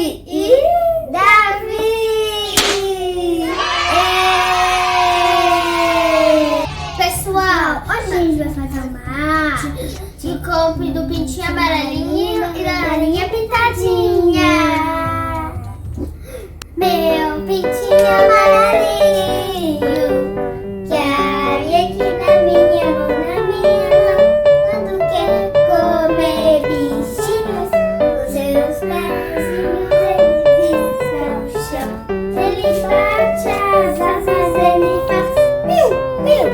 e Davi! Pessoal, hoje a gente vai fazer uma arte de compre do Pintinho Amarelinho e da Marinha Pintadinha. Meu pintinho amarelinho, cabe aqui na minha mão, quando quer comer bichinhos, os seus pezinhos ele pisa no chão, ele bate as asas, ele faz miu, miu.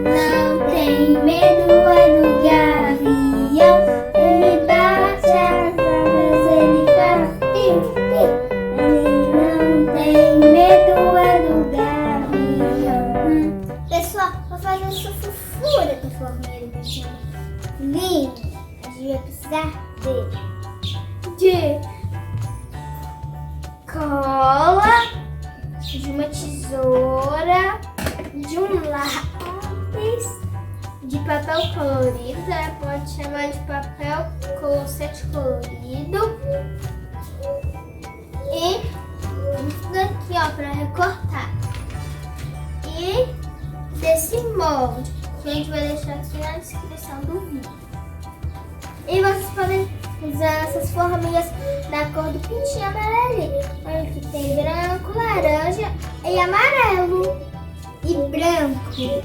Não tem medo, é no gavião, ele bate as asas, ele faz miu, miu. Tem medo é do gavião. Pessoal, vou fazer essa fofura do Forminha Personalizada. A gente vai precisar de cola, de uma tesoura, de um lápis, de papel colorido. Você pode chamar de papel colosete colorido. E isso daqui, ó, para recortar. E desse molde, que a gente vai deixar aqui na descrição do vídeo. E vocês podem usar essas forminhas da cor do Pintinho Amarelinho. Olha que tem branco, laranja e amarelo. E branco.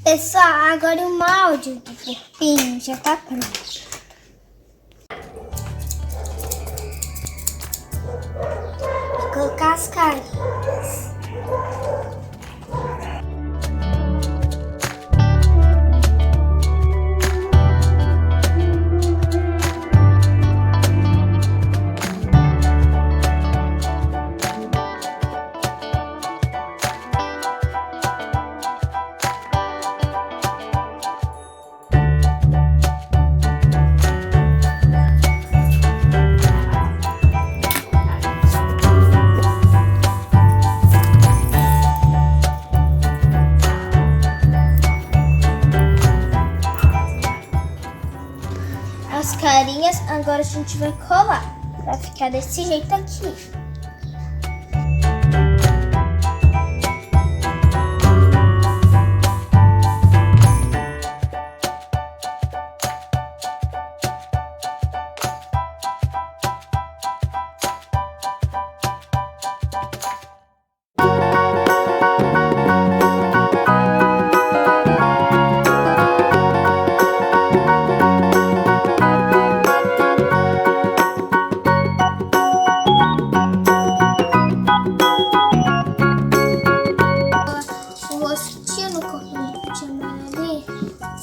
Pessoal, agora o molde do corpinho já tá pronto. Vou colocar as carinhas. As carinhas, agora a gente vai colar pra ficar desse jeito aqui.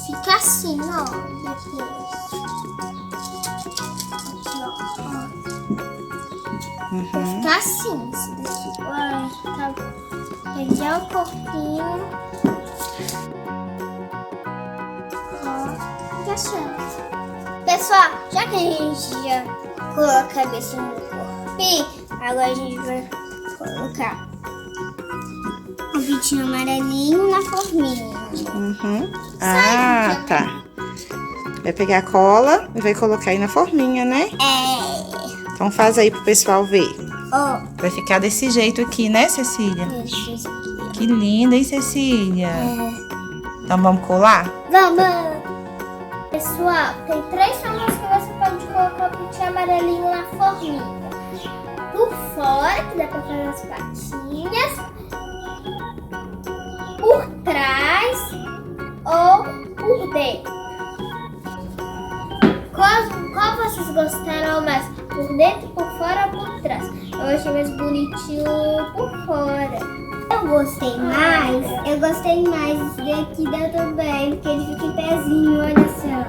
Fica assim, ó, depois. Aqui, ó. Vai ficar assim, esse daqui. Vai ficar... Pegar o corpinho. Ó, encaixando. Pessoal, já que a gente já colocou a cabeça no corpinho, agora a gente vai colocar o pintinho amarelinho na forminha. Ah, tá. Vai pegar a cola e vai colocar aí na forminha, né? É. Então faz aí pro pessoal ver. Ó. Vai ficar desse jeito aqui, né, Cecília? Isso aqui. Que linda, hein, Cecília? Então vamos colar? Vamos! Pessoal, tem 3 formas que você pode colocar o pintinho amarelinho na forminha. Por fora, que dá pra fazer as patinhas. Por trás ou por dentro. Qual vocês gostaram mais? Por dentro, por fora ou por trás? Eu achei mais bonitinho por fora. Eu gostei mais desse daqui da também, porque ele fica em pezinho, olha só.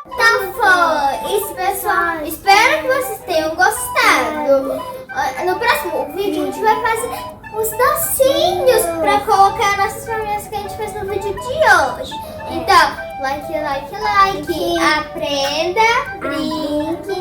Então foi isso, pessoal. Espero que vocês tenham gostado. No próximo vídeo a gente vai fazer os docinhos para colocar nossas famílias que a gente fez no vídeo de hoje. Então, like. Aprenda, brinque